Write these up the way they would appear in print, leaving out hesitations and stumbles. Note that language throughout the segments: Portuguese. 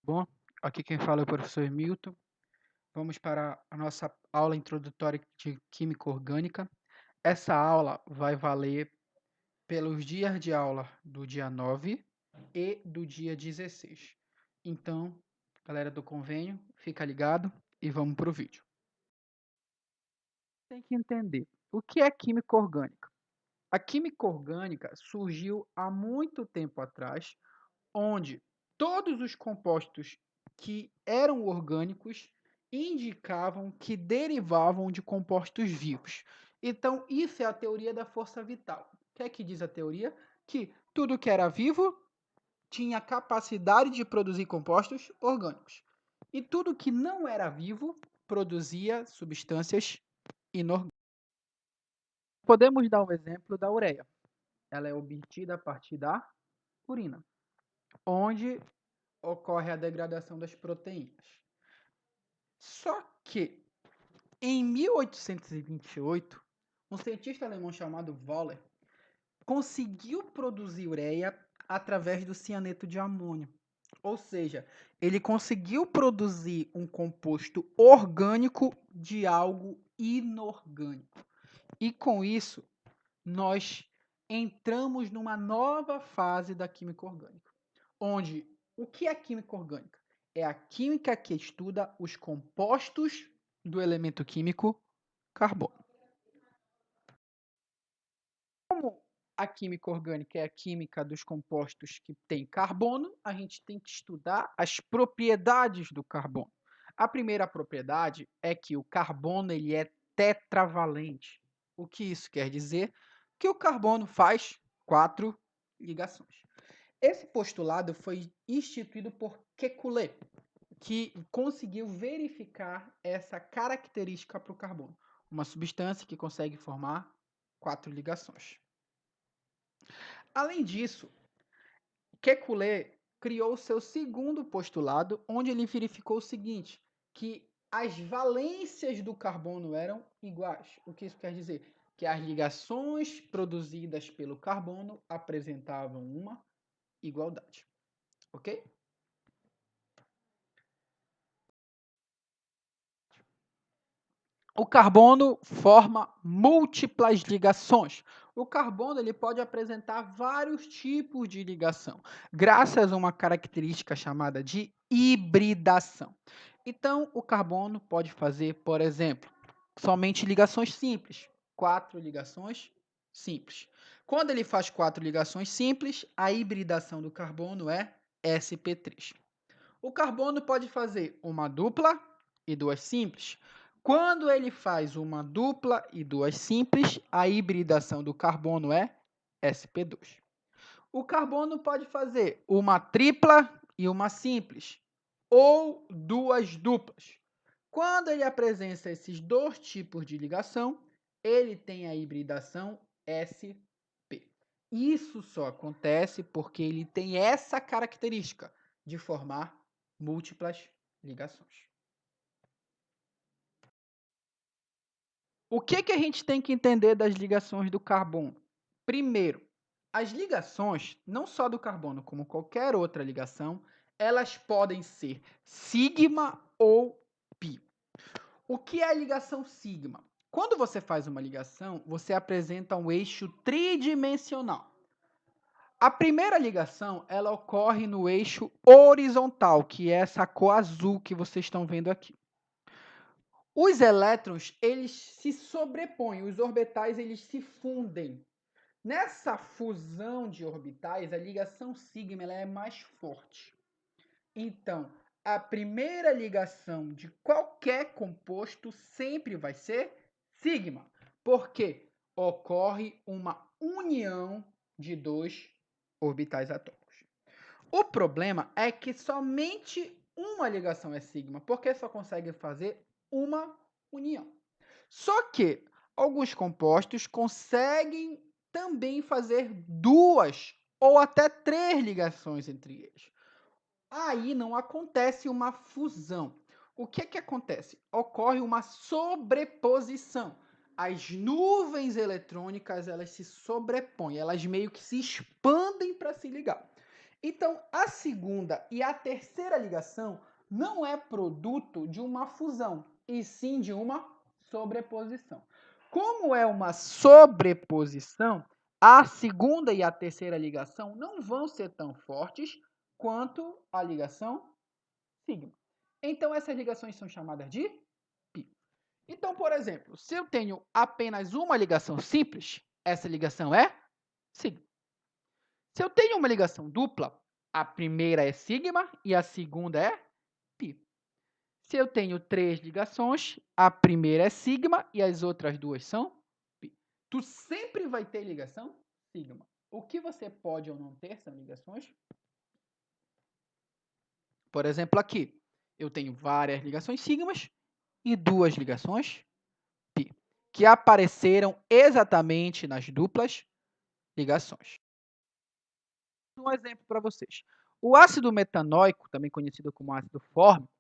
Bom, aqui quem fala é o professor Milton. Vamos para a nossa aula introdutória de Química Orgânica. Essa aula vai valer pelos dias de aula do dia 9 e do dia 16. Então, galera do convênio, fica ligado e vamos para o vídeo. Tem que entender o que é química orgânica. A química orgânica surgiu há muito tempo atrás, onde todos os compostos que eram orgânicos indicavam que derivavam de compostos vivos. Então, isso é a teoria da força vital. O que é que diz a teoria? Que tudo que era vivo tinha capacidade de produzir compostos orgânicos. E tudo que não era vivo produzia substâncias inorgânicas. Podemos dar um exemplo da ureia. Ela é obtida a partir da urina, onde ocorre a degradação das proteínas. Só que, em 1828, um cientista alemão chamado Wohler conseguiu produzir ureia através do cianeto de amônio. Ou seja, ele conseguiu produzir um composto orgânico de algo inorgânico. E com isso, nós entramos numa nova fase da química orgânica, onde o que é química orgânica? É a química que estuda os compostos do elemento químico carbono. Como a química orgânica é a química dos compostos que têm carbono, a gente tem que estudar as propriedades do carbono. A primeira propriedade é que o carbono ele é tetravalente. O que isso quer dizer? Que o carbono faz 4 ligações. Esse postulado foi instituído por Kekulé, que conseguiu verificar essa característica para o carbono, uma substância que consegue formar 4 ligações. Além disso, Kekulé criou seu segundo postulado, onde ele verificou o seguinte, que as valências do carbono eram iguais. O que isso quer dizer? Que as ligações produzidas pelo carbono apresentavam uma igualdade. Ok? O carbono forma múltiplas ligações. O carbono ele pode apresentar vários tipos de ligação, graças a uma característica chamada de hibridação. Então, o carbono pode fazer, por exemplo, somente ligações simples, 4 ligações simples. Quando ele faz 4 ligações simples, a hibridação do carbono é sp3. O carbono pode fazer uma dupla e duas simples. Quando ele faz uma dupla e duas simples, a hibridação do carbono é sp2. O carbono pode fazer uma tripla e uma simples, ou duas duplas. Quando ele apresenta esses dois tipos de ligação, ele tem a hibridação sp. Isso só acontece porque ele tem essa característica de formar múltiplas ligações. O que a gente tem que entender das ligações do carbono? Primeiro, as ligações, não só do carbono, como qualquer outra ligação, elas podem ser sigma ou pi. O que é a ligação sigma? Quando você faz uma ligação, você apresenta um eixo tridimensional. A primeira ligação, ela ocorre no eixo horizontal, que é essa cor azul que vocês estão vendo aqui. Os elétrons, eles se sobrepõem, os orbitais, eles se fundem. Nessa fusão de orbitais, a ligação sigma ela é mais forte. Então, a primeira ligação de qualquer composto sempre vai ser sigma, porque ocorre uma união de dois orbitais atômicos. O problema é que somente uma ligação é sigma, porque só consegue fazer uma união. Só que alguns compostos conseguem também fazer duas ou até 3 ligações entre eles. Aí não acontece uma fusão. O que acontece? Ocorre uma sobreposição. As nuvens eletrônicas elas se sobrepõem, elas meio que se expandem para se ligar. Então, a segunda e a terceira ligação não é produto de uma fusão, e sim de uma sobreposição. Como é uma sobreposição, a segunda e a terceira ligação não vão ser tão fortes quanto a ligação sigma. Então, essas ligações são chamadas de pi. Então, por exemplo, se eu tenho apenas uma ligação simples, essa ligação é sigma. Se eu tenho uma ligação dupla, a primeira é sigma e a segunda é π. Se eu tenho 3 ligações, a primeira é sigma e as outras duas são π. Tu sempre vai ter ligação sigma. O que você pode ou não ter são ligações. Por exemplo, aqui, eu tenho várias ligações sigmas e 2 ligações π, que apareceram exatamente nas duplas ligações. Um exemplo para vocês. O ácido metanóico, também conhecido como ácido fórmico,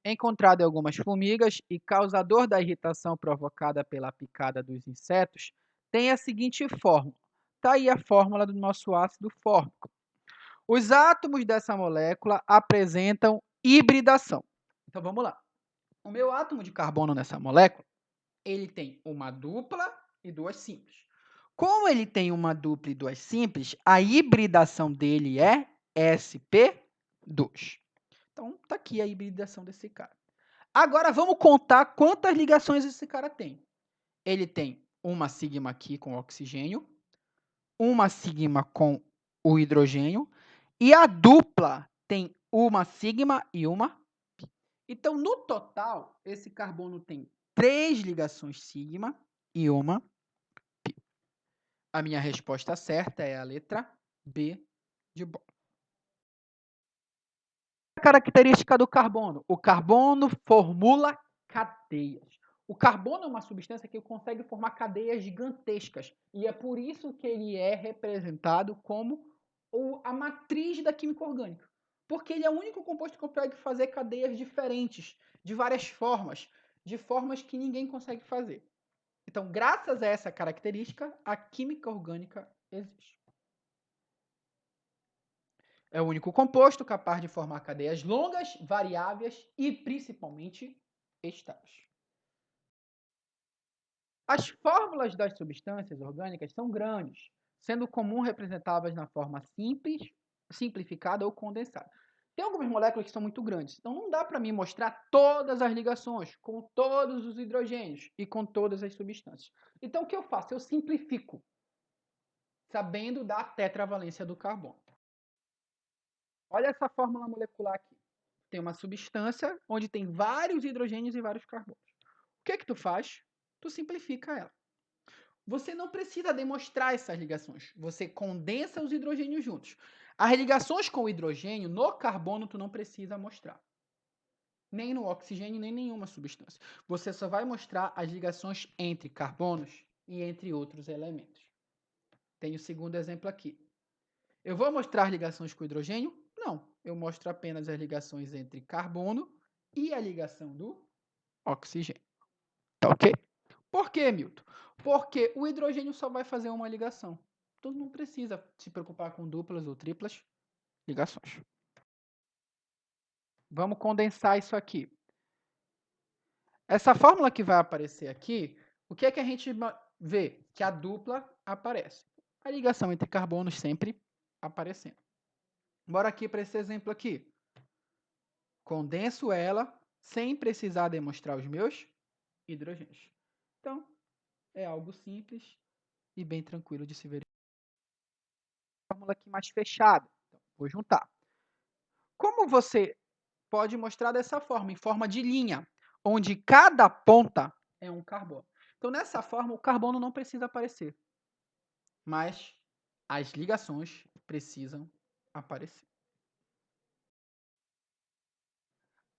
é encontrado em algumas formigas e causador da irritação provocada pela picada dos insetos, tem a seguinte fórmula. Está aí a fórmula do nosso ácido fórmico. Os átomos dessa molécula apresentam hibridação. Então vamos lá. O meu átomo de carbono nessa molécula, ele tem uma dupla e duas simples. Como ele tem uma dupla e duas simples, a hibridação dele é sp2. Então, está aqui a hibridação desse cara. Agora, vamos contar quantas ligações esse cara tem. Ele tem uma sigma aqui com oxigênio, uma sigma com o hidrogênio, e a dupla tem uma sigma e uma π. Então, no total, esse carbono tem 3 ligações sigma e uma π. A minha resposta certa é a letra B de bola. A característica do carbono. O carbono formula cadeias. O carbono é uma substância que consegue formar cadeias gigantescas. E é por isso que ele é representado como a matriz da química orgânica. Porque ele é o único composto que consegue fazer cadeias diferentes, de várias formas, de formas que ninguém consegue fazer. Então, graças a essa característica, a química orgânica existe. É o único composto capaz de formar cadeias longas, variáveis e, principalmente, estáveis. As fórmulas das substâncias orgânicas são grandes, sendo comum representá-las na forma simples, simplificada ou condensada. Tem algumas moléculas que são muito grandes, então não dá para mim mostrar todas as ligações com todos os hidrogênios e com todas as substâncias. Então, o que eu faço? Eu simplifico, sabendo da tetravalência do carbono. Olha essa fórmula molecular aqui. Tem uma substância onde tem vários hidrogênios e vários carbonos. O que é que tu faz? Tu simplifica ela. Você não precisa demonstrar essas ligações. Você condensa os hidrogênios juntos. As ligações com o hidrogênio no carbono tu não precisa mostrar. Nem no oxigênio, nem nenhuma substância. Você só vai mostrar as ligações entre carbonos e entre outros elementos. Tem o segundo exemplo aqui. Eu vou mostrar ligações com hidrogênio? Não. Eu mostro apenas as ligações entre carbono e a ligação do oxigênio. Tá ok? Por quê, Milton? Porque o hidrogênio só vai fazer uma ligação. Então não precisa se preocupar com duplas ou triplas ligações. Vamos condensar isso aqui. Essa fórmula que vai aparecer aqui, o que é que a gente vê? Que a dupla aparece. A ligação entre carbonos sempre aparecendo. Bora aqui para esse exemplo aqui. Condenso ela sem precisar demonstrar os meus hidrogênios. Então, é algo simples e bem tranquilo de se verificar. Fórmula aqui mais fechada. Então, vou juntar. Como você pode mostrar dessa forma, em forma de linha, onde cada ponta é um carbono. Então, nessa forma, o carbono não precisa aparecer, mas as ligações precisam aparecer.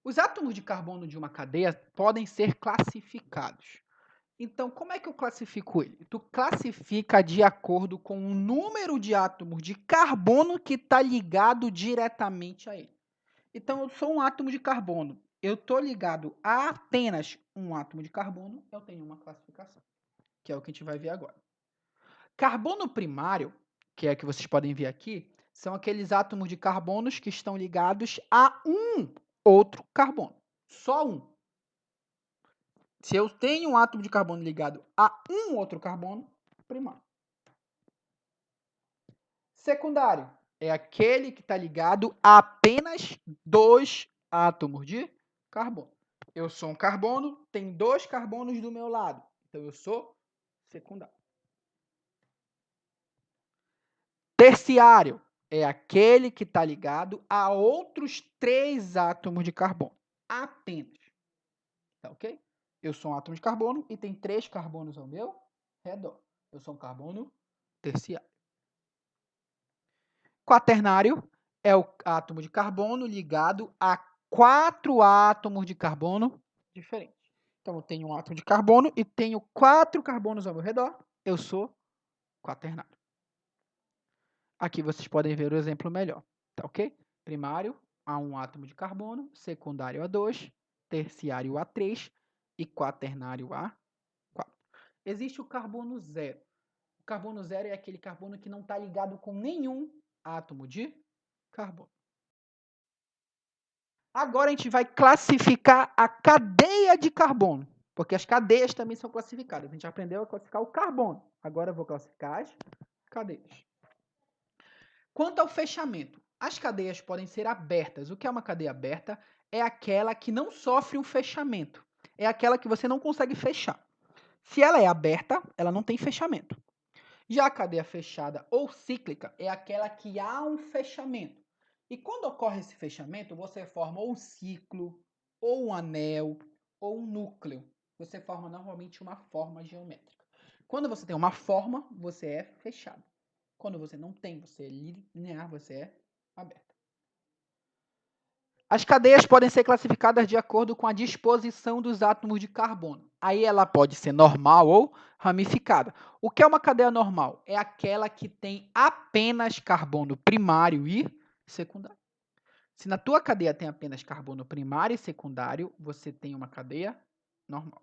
Os átomos de carbono de uma cadeia podem ser classificados. Então, como é que eu classifico ele? Tu classifica de acordo com o número de átomos de carbono que está ligado diretamente a ele. Então, eu sou um átomo de carbono. Eu estou ligado a apenas um átomo de carbono, eu tenho uma classificação, que é o que a gente vai ver agora. Carbono primário, que é o que vocês podem ver aqui, São aqueles átomos de carbonos que estão ligados a um outro carbono. Só um. Se eu tenho um átomo de carbono ligado a um outro carbono, primário. Secundário é aquele que está ligado a apenas 2 átomos de carbono. Eu sou um carbono, tem 2 carbonos do meu lado. Então, eu sou secundário. Terciário é aquele que está ligado a outros 3 átomos de carbono. Apenas. Tá ok? Eu sou um átomo de carbono e tem 3 carbonos ao meu redor. Eu sou um carbono terciário. Quaternário é o átomo de carbono ligado a 4 átomos de carbono diferentes. Então, eu tenho um átomo de carbono e tenho 4 carbonos ao meu redor. Eu sou quaternário. Aqui vocês podem ver o exemplo melhor. Tá ok? Primário, a um átomo de carbono. Secundário, a 2. Terciário, a 3. E quaternário, a 4. Existe o carbono zero. O carbono zero é aquele carbono que não está ligado com nenhum átomo de carbono. Agora a gente vai classificar a cadeia de carbono, porque as cadeias também são classificadas. A gente aprendeu a classificar o carbono. Agora eu vou classificar as cadeias. Quanto ao fechamento, as cadeias podem ser abertas. O que é uma cadeia aberta? É aquela que não sofre um fechamento. É aquela que você não consegue fechar. Se ela é aberta, ela não tem fechamento. Já a cadeia fechada ou cíclica é aquela que há um fechamento. E quando ocorre esse fechamento, você forma ou um ciclo, ou um anel, ou um núcleo. Você forma normalmente uma forma geométrica. Quando você tem uma forma, você é fechado. Quando você não tem, você é linear, você é aberto. As cadeias podem ser classificadas de acordo com a disposição dos átomos de carbono. Aí ela pode ser normal ou ramificada. O que é uma cadeia normal? É aquela que tem apenas carbono primário e secundário. Se na tua cadeia tem apenas carbono primário e secundário, você tem uma cadeia normal.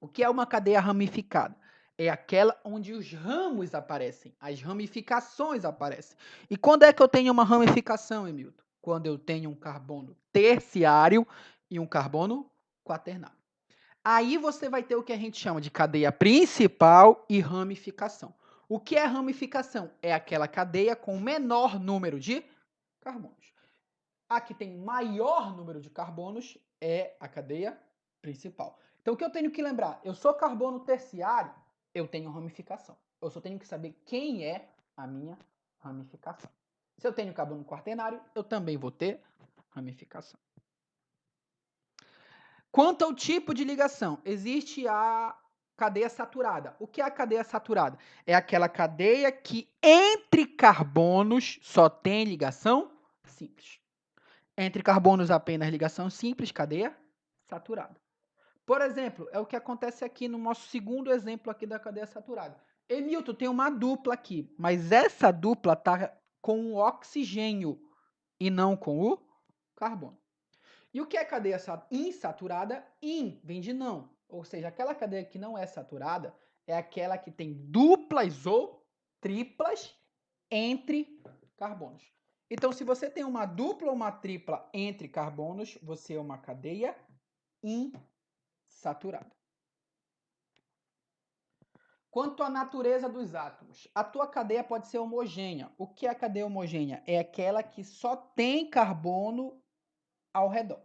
O que é uma cadeia ramificada? É aquela onde os ramos aparecem, as ramificações aparecem. E quando é que eu tenho uma ramificação, Emilton? Quando eu tenho um carbono terciário e um carbono quaternário. Aí você vai ter o que a gente chama de cadeia principal e ramificação. O que é ramificação? É aquela cadeia com o menor número de carbonos. A que tem maior número de carbonos é a cadeia principal. Então, o que eu tenho que lembrar? Eu sou carbono terciário, eu tenho ramificação. Eu só tenho que saber quem é a minha ramificação. Se eu tenho carbono quaternário, eu também vou ter ramificação. Quanto ao tipo de ligação, existe a cadeia saturada. O que é a cadeia saturada? É aquela cadeia que entre carbonos só tem ligação simples. Entre carbonos apenas ligação simples, cadeia saturada. Por exemplo, é o que acontece aqui no nosso segundo exemplo aqui da cadeia saturada. Emilton, tem uma dupla aqui, mas essa dupla está com o oxigênio e não com o carbono. E o que é cadeia insaturada? In vem de não. Ou seja, aquela cadeia que não é saturada é aquela que tem duplas ou triplas entre carbonos. Então, se você tem uma dupla ou uma tripla entre carbonos, você é uma cadeia insaturada. Quanto à natureza dos átomos, a tua cadeia pode ser homogênea. O que é a cadeia homogênea? É aquela que só tem carbono ao redor.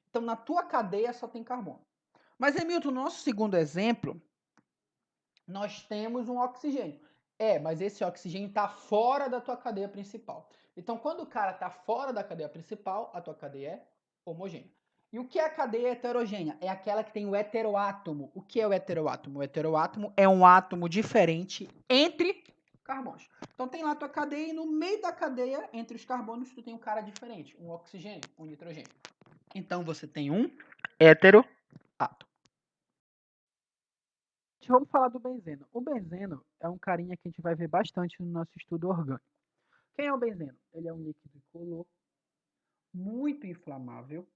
Então, na tua cadeia só tem carbono. Mas, Emilton, no nosso segundo exemplo, nós temos um oxigênio. Mas esse oxigênio está fora da tua cadeia principal. Então, quando o cara está fora da cadeia principal, a tua cadeia é homogênea. E o que é a cadeia heterogênea? É aquela que tem o heteroátomo. O que é o heteroátomo? O heteroátomo é um átomo diferente entre carbonos. Então, tem lá a tua cadeia e no meio da cadeia, entre os carbonos, tu tem um cara diferente. Um oxigênio, um nitrogênio. Então, você tem um heteroátomo. Vamos falar do benzeno. O benzeno é um carinha que a gente vai ver bastante no nosso estudo orgânico. Quem é o benzeno? Ele é um líquido incolor, muito inflamável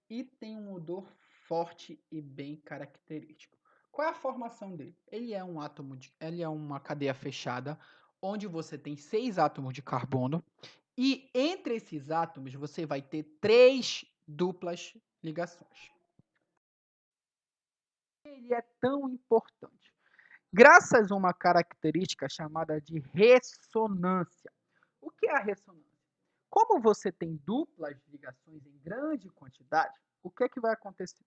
e tem um odor forte e bem característico. Qual é a formação dele? Ele é um átomo, ele é uma cadeia fechada onde você tem 6 átomos de carbono, e entre esses átomos você vai ter 3 duplas ligações. Ele é tão importante. Graças a uma característica chamada de ressonância. O que é a ressonância? Como você tem duplas ligações em grande quantidade, o que é que vai acontecer?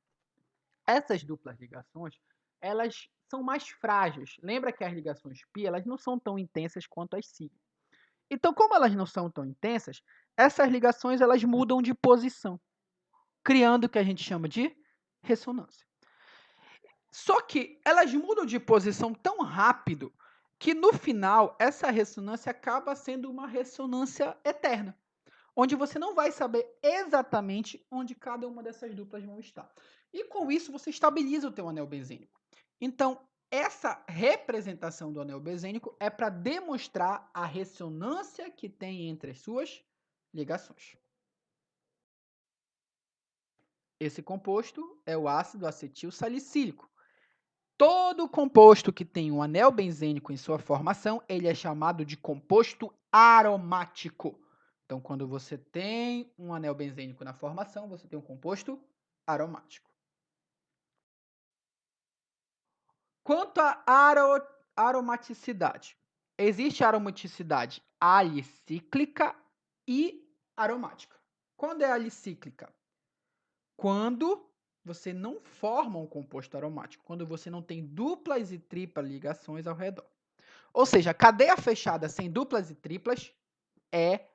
Essas duplas ligações, elas são mais frágeis. Lembra que as ligações π, elas não são tão intensas quanto as sigma. Então, como elas não são tão intensas, essas ligações elas mudam de posição, criando o que a gente chama de ressonância. Só que elas mudam de posição tão rápido que no final essa ressonância acaba sendo uma ressonância eterna, onde você não vai saber exatamente onde cada uma dessas duplas vão estar. E com isso você estabiliza o teu anel benzênico. Então, essa representação do anel benzênico é para demonstrar a ressonância que tem entre as suas ligações. Esse composto é o ácido acetil salicílico. Todo composto que tem um anel benzênico em sua formação, ele é chamado de composto aromático. Então, quando você tem um anel benzênico na formação, você tem um composto aromático. Quanto à aromaticidade, existe aromaticidade alicíclica e aromática. Quando é alicíclica? Quando você não forma um composto aromático, quando você não tem duplas e triplas ligações ao redor. Ou seja, a cadeia fechada sem duplas e triplas é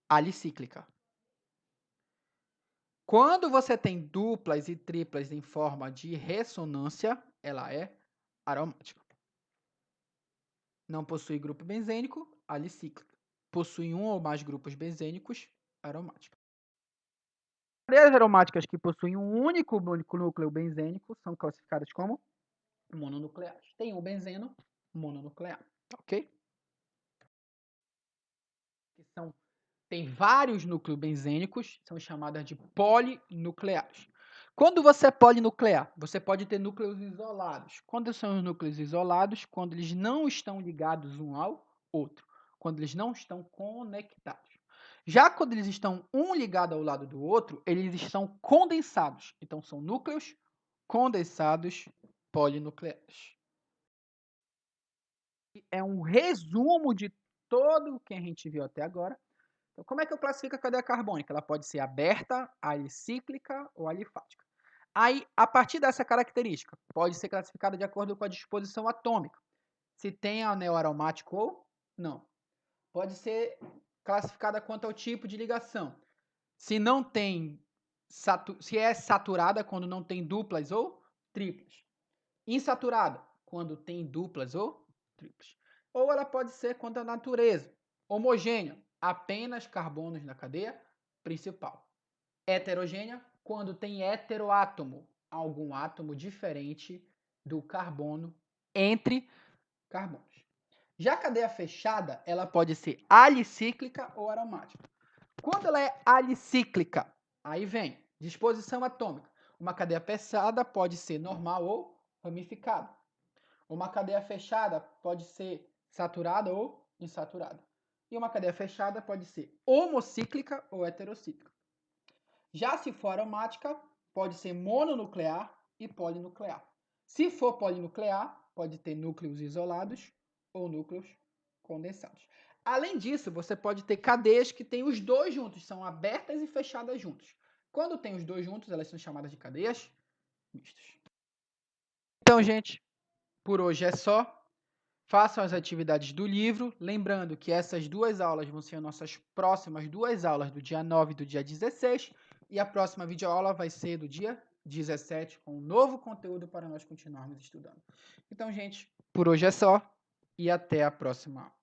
alicíclica. Quando você tem duplas e triplas em forma de ressonância, ela é aromática. Não possui grupo benzênico, alicíclica. Possui um ou mais grupos benzênicos, aromática. Cadeias aromáticas que possuem um único núcleo benzênico são classificadas como mononucleares. Tem um benzeno mononuclear, ok? Tem vários núcleos benzênicos, são chamadas de polinucleares. Quando você é polinuclear, você pode ter núcleos isolados. Quando são os núcleos isolados? Quando eles não estão ligados um ao outro. Quando eles não estão conectados. Já quando eles estão um ligado ao lado do outro, eles estão condensados. Então, são núcleos condensados polinucleares. É um resumo de todo o que a gente viu até agora. Então, como é que eu classifico a cadeia carbônica? Ela pode ser aberta, alicíclica ou alifática. Aí, a partir dessa característica, pode ser classificada de acordo com a disposição atômica. Se tem anel aromático ou não. Pode ser classificada quanto ao tipo de ligação. Se não tem, se é saturada quando não tem duplas ou triplas. Insaturada quando tem duplas ou triplas. Ou ela pode ser quanto à natureza. Homogênea, apenas carbonos na cadeia principal. Heterogênea, quando tem heteroátomo, algum átomo diferente do carbono entre carbonos. Já a cadeia fechada, ela pode ser alicíclica ou aromática. Quando ela é alicíclica, aí vem disposição atômica. Uma cadeia fechada pode ser normal ou ramificada. Uma cadeia fechada pode ser saturada ou insaturada. E uma cadeia fechada pode ser homocíclica ou heterocíclica. Já se for aromática, pode ser mononuclear e polinuclear. Se for polinuclear, pode ter núcleos isolados ou núcleos condensados. Além disso, você pode ter cadeias que têm os dois juntos, são abertas e fechadas juntos. Quando tem os dois juntos, elas são chamadas de cadeias mistas. Então, gente, por hoje é só. Façam as atividades do livro, lembrando que essas duas aulas vão ser nossas próximas duas aulas do dia 9 e do dia 16, e a próxima videoaula vai ser do dia 17, com um novo conteúdo para nós continuarmos estudando. Então, gente, por hoje é só, e até a próxima aula.